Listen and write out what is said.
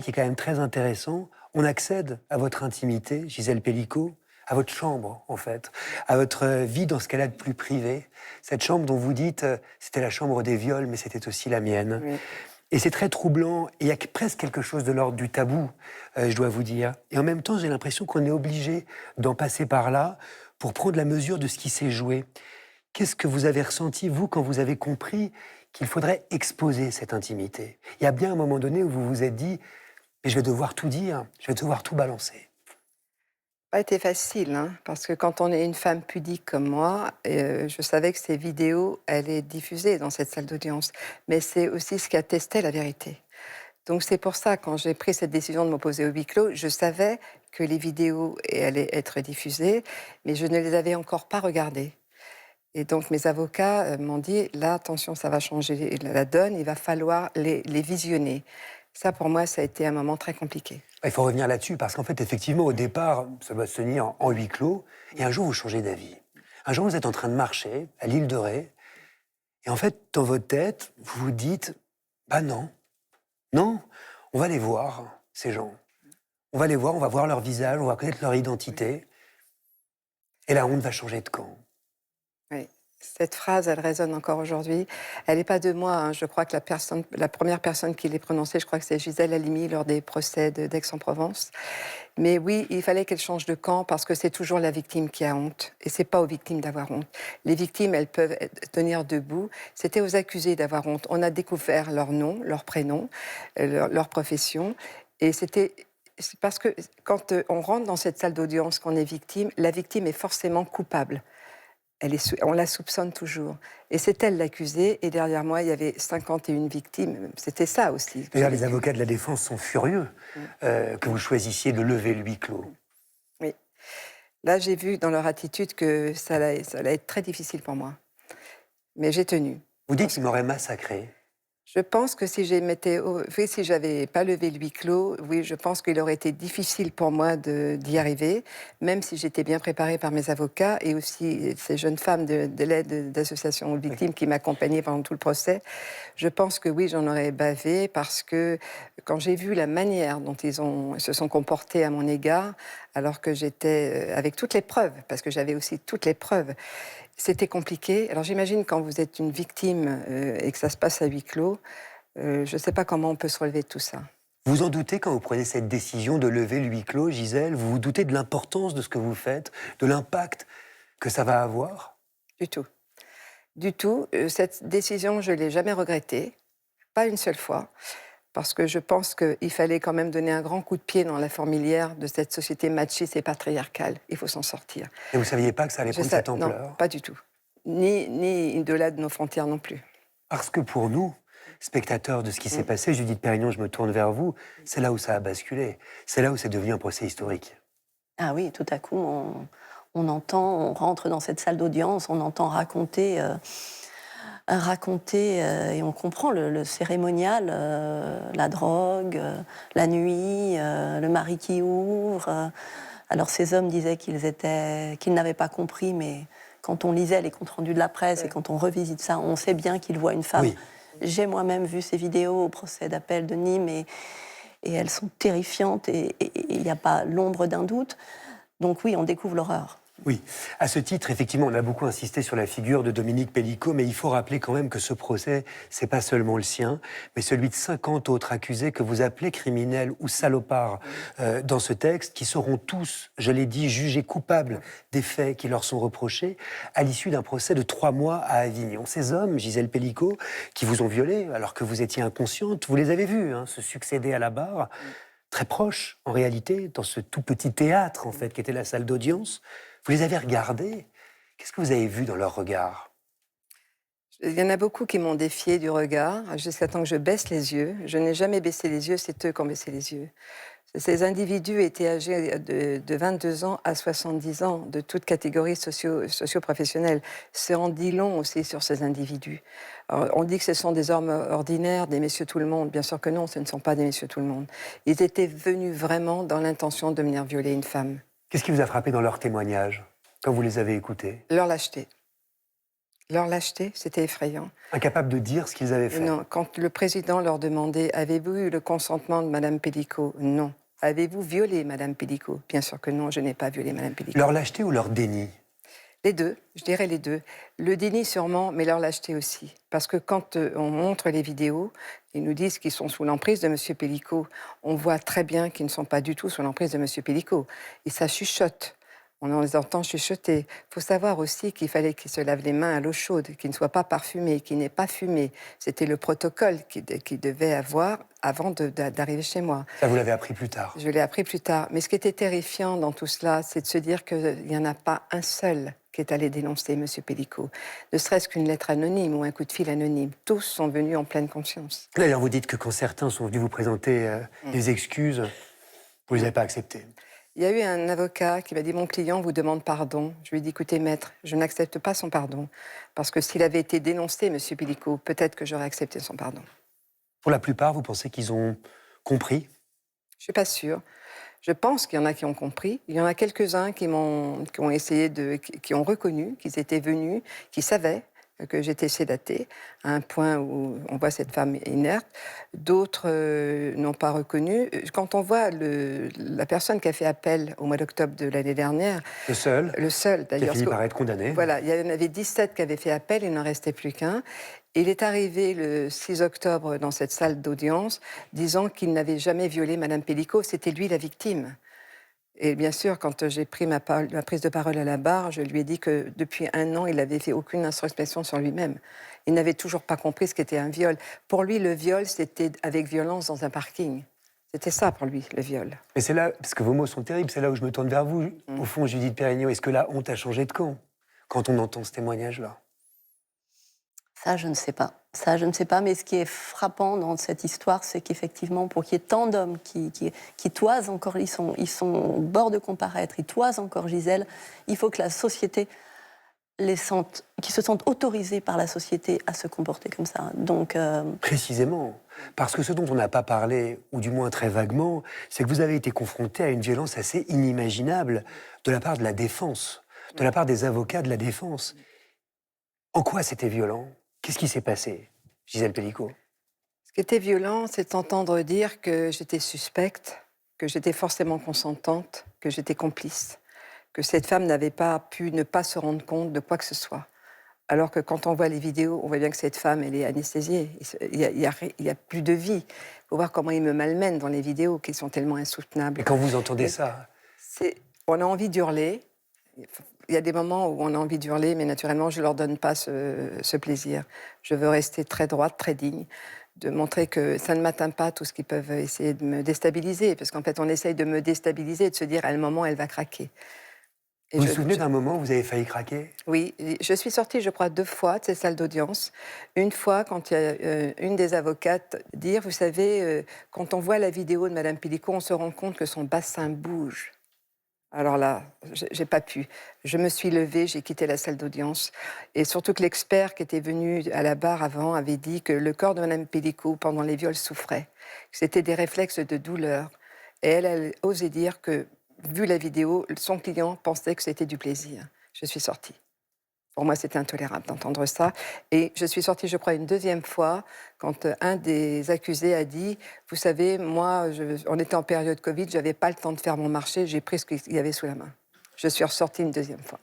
qui est quand même très intéressant. On accède à votre intimité, Gisèle Pellicot, à votre chambre, en fait, à votre vie dans ce qu'elle a de plus privé. Cette chambre dont vous dites, c'était la chambre des viols, mais c'était aussi la mienne. Oui. Et c'est très troublant, et il y a presque quelque chose de l'ordre du tabou, je dois vous dire. Et en même temps, j'ai l'impression qu'on est obligé d'en passer par là pour prendre la mesure de ce qui s'est joué. Qu'est-ce que vous avez ressenti, vous, quand vous avez compris qu'il faudrait exposer cette intimité? Il y a bien un moment donné où vous vous êtes dit, mais je vais devoir tout dire, je vais devoir tout balancer. Pas été facile, hein, parce que quand on est une femme pudique comme moi, je savais que ces vidéos allaient diffuser dans cette salle d'audience. Mais c'est aussi ce qui attestait la vérité. Donc c'est pour ça, quand j'ai pris cette décision de m'opposer au huis clos, je savais que les vidéos allaient être diffusées, mais je ne les avais encore pas regardées. Et donc mes avocats m'ont dit, là, attention, ça va changer la donne, il va falloir les visionner. Ça, pour moi, ça a été un moment très compliqué. Il faut revenir là-dessus, parce qu'en fait, effectivement, au départ, ça doit se tenir en huis clos, et un jour, vous changez d'avis. Un jour, vous êtes en train de marcher à l'île de Ré, et en fait, dans votre tête, vous vous dites, bah non, non, on va les voir, ces gens. On va les voir, on va voir leur visage, on va connaître leur identité, et la honte va changer de camp. Oui. Cette phrase, elle résonne encore aujourd'hui. Elle n'est pas de moi, hein. Je crois que la première personne qui l'ait prononcée, je crois que c'est Gisèle Halimi lors des procès d'Aix-en-Provence. Mais oui, il fallait qu'elle change de camp parce que c'est toujours la victime qui a honte. Et c'est pas aux victimes d'avoir honte. Les victimes, elles peuvent tenir debout. C'était aux accusés d'avoir honte. On a découvert leur nom, leur prénom, leur profession. Et c'est parce que quand on rentre dans cette salle d'audience, qu'on est victime, la victime est forcément coupable. On la soupçonne toujours. Et c'est elle l'accusée, et derrière moi, il y avait 51 victimes. C'était ça aussi. D'ailleurs, les avocats de la défense sont furieux que vous choisissiez de lever le huis clos. Oui. Là, j'ai vu dans leur attitude que ça allait être très difficile pour moi. Mais j'ai tenu. Vous dites qu'il m'aurait massacré. Je pense que si j'avais pas levé le huis clos, oui, je pense qu'il aurait été difficile pour moi d'y arriver, même si j'étais bien préparée par mes avocats et aussi ces jeunes femmes de l'aide d'association aux victimes qui m'accompagnaient pendant tout le procès. Je pense que oui, j'en aurais bavé parce que quand j'ai vu la manière dont se sont comportés à mon égard, alors que j'étais avec toutes les preuves, parce que j'avais aussi toutes les preuves, c'était compliqué. Alors j'imagine quand vous êtes une victime et que ça se passe à huis clos, je ne sais pas comment on peut se relever de tout ça. Vous en doutez quand vous prenez cette décision de lever le huis clos, Gisèle? Vous vous doutez de l'importance de ce que vous faites, de l'impact que ça va avoir? Du tout. Du tout. Cette décision, je ne l'ai jamais regrettée, pas une seule fois, parce que je pense qu'il fallait quand même donner un grand coup de pied dans la fourmilière de cette société machiste et patriarcale. Il faut s'en sortir. Et vous ne saviez pas que ça allait prendre cette Non, ampleur? pas du tout. Ni au-delà de nos frontières non plus. Parce que pour nous, spectateurs de ce qui s'est passé, Judith Perrignon, je me tourne vers vous, c'est là où ça a basculé. C'est là où c'est devenu un procès historique. Ah oui, tout à coup, on rentre dans cette salle d'audience, on entend raconter, et on comprend le cérémonial, la drogue, la nuit, le mari qui ouvre. Alors ces hommes disaient qu'ils n'avaient pas compris, mais quand on lisait les comptes rendus de la presse et quand on revisite ça, on sait bien qu'ils voient une femme. Oui. J'ai moi-même vu ces vidéos au procès d'appel de Nîmes et elles sont terrifiantes et il n'y a pas l'ombre d'un doute. Donc oui, on découvre l'horreur. Oui, à ce titre, effectivement, on a beaucoup insisté sur la figure de Dominique Pellicot, mais il faut rappeler quand même que ce procès, c'est pas seulement le sien, mais celui de 50 autres accusés que vous appelez criminels ou salopards dans ce texte, qui seront tous, je l'ai dit, jugés coupables des faits qui leur sont reprochés à l'issue d'un procès de 3 mois à Avignon. Ces hommes, Gisèle Pellicot, qui vous ont violé alors que vous étiez inconsciente, vous les avez vus se succéder à la barre, très proches, en réalité, dans ce tout petit théâtre, en fait, qui était la salle d'audience. Vous les avez regardés. Qu'est-ce que vous avez vu dans leur regard? Il y en a beaucoup qui m'ont défiée du regard, jusqu'à temps que je baisse les yeux. Je n'ai jamais baissé les yeux, c'est eux qui ont baissé les yeux. Ces individus étaient âgés de 22 ans à 70 ans, de toute catégorie socio-professionnelle. C'est en dit long aussi sur ces individus. Alors, on dit que ce sont des hommes ordinaires, des messieurs tout le monde. Bien sûr que non, ce ne sont pas des messieurs tout le monde. Ils étaient venus vraiment dans l'intention de venir violer une femme. Qu'est-ce qui vous a frappé dans leurs témoignages, quand vous les avez écoutés? Leur lâcheté. Leur lâcheté, c'était effrayant. Incapables de dire ce qu'ils avaient fait. Non, quand le président leur demandait « Avez-vous eu le consentement de Madame Pellicot ?» Non. « Avez-vous violé Madame Pellicot ?» Bien sûr que non, je n'ai pas violé Madame Pellicot. Leur lâcheté ou leur déni? Les deux, je dirais les deux. Le déni sûrement, mais leur lâcheté aussi. Parce que quand on montre les vidéos, ils nous disent qu'ils sont sous l'emprise de M. Pellicot. On voit très bien qu'ils ne sont pas du tout sous l'emprise de M. Pellicot. Et ça chuchote. On les entend chuchoter. Il faut savoir aussi qu'il fallait qu'ils se lavent les mains à l'eau chaude, qu'ils ne soient pas parfumés, qu'ils n'aient pas fumé. C'était le protocole qu'ils devaient avoir avant d'arriver chez moi. Ça, vous l'avez appris plus tard. Je l'ai appris plus tard. Mais ce qui était terrifiant dans tout cela, c'est de se dire qu'il n'y en a pas un seul qui est allé dénoncer M. Pellicot. Ne serait-ce qu'une lettre anonyme ou un coup de fil anonyme. Tous sont venus en pleine conscience. D'ailleurs, vous dites que quand certains sont venus vous présenter des excuses, vous ne les avez pas acceptées. Il y a eu un avocat qui m'a dit « Mon client vous demande pardon ». Je lui ai dit « Écoutez, maître, je n'accepte pas son pardon. Parce que s'il avait été dénoncé, M. Pellicot, peut-être que j'aurais accepté son pardon. » Pour la plupart, vous pensez qu'ils ont compris? Je ne suis pas sûre. Je pense qu'il y en a qui ont compris. Il y en a quelques-uns qui ont reconnu qu'ils étaient venus, qui savaient que j'étais sédatée, à un point où on voit cette femme inerte. D'autres n'ont pas reconnu. Quand on voit la personne qui a fait appel au mois d'octobre de l'année dernière... Le seul qui a d'ailleurs. fini par être condamné. Voilà, il y en avait 17 qui avaient fait appel, il n'en restait plus qu'un. Il est arrivé le 6 octobre dans cette salle d'audience, disant qu'il n'avait jamais violé Mme Pellicot, c'était lui la victime. Et bien sûr, quand j'ai pris ma prise de parole à la barre, je lui ai dit que depuis 1 an, il n'avait fait aucune introspection sur lui-même. Il n'avait toujours pas compris ce qu'était un viol. Pour lui, le viol, c'était avec violence dans un parking. C'était ça pour lui, le viol. Mais c'est là, parce que vos mots sont terribles, c'est là où je me tourne vers vous. Au fond, Judith Perrignot, est-ce que la honte a changé de camp quand on entend ce témoignage-là? Ça, je ne sais pas. Ça, je ne sais pas, mais ce qui est frappant dans cette histoire, c'est qu'effectivement, pour qu'il y ait tant d'hommes qui toisent encore, ils sont au bord de comparaître, ils toisent encore Gisèle, il faut que la société qu'ils se sentent autorisés par la société à se comporter comme ça. Donc, Précisément. Parce que ce dont on n'a pas parlé, ou du moins très vaguement, c'est que vous avez été confronté à une violence assez inimaginable de la part de la défense, de la part des avocats de la défense. En quoi c'était violent? Qu'est-ce qui s'est passé, Gisèle Pellicot? Ce qui était violent, c'est d'entendre dire que j'étais suspecte, que j'étais forcément consentante, que j'étais complice, que cette femme n'avait pas pu ne pas se rendre compte de quoi que ce soit. Alors que quand on voit les vidéos, on voit bien que cette femme, elle est anesthésiée. Il y a plus de vie. Il faut voir comment ils me malmènent dans les vidéos, qui sont tellement insoutenables. Et quand vous entendez ça? On a envie d'hurler. Il y a des moments où on a envie d'hurler, mais naturellement, je ne leur donne pas ce plaisir. Je veux rester très droite, très digne, de montrer que ça ne m'atteint pas tout ce qu'ils peuvent essayer de me déstabiliser, parce qu'en fait, on essaye de me déstabiliser et de se dire, à un moment, elle va craquer. Et vous vous souvenez d'un moment où vous avez failli craquer? Oui, je suis sortie, je crois, 2 fois de ces salles d'audience. Une fois, quand il y a une des avocates dire, vous savez, quand on voit la vidéo de Mme Pellicot, on se rend compte que son bassin bouge. Alors là, j'ai pas pu. Je me suis levée, j'ai quitté la salle d'audience. Et surtout que l'expert qui était venu à la barre avant avait dit que le corps de Mme Pellicot, pendant les viols, souffrait. C'était des réflexes de douleur. Et elle osait dire que, vu la vidéo, son client pensait que c'était du plaisir. Je suis sortie. Pour moi, c'était intolérable d'entendre ça. Et je suis sortie, je crois, une 2e fois, quand un des accusés a dit « Vous savez, moi, on était en période Covid, je n'avais pas le temps de faire mon marché, j'ai pris ce qu'il y avait sous la main. » Je suis ressortie une 2e fois.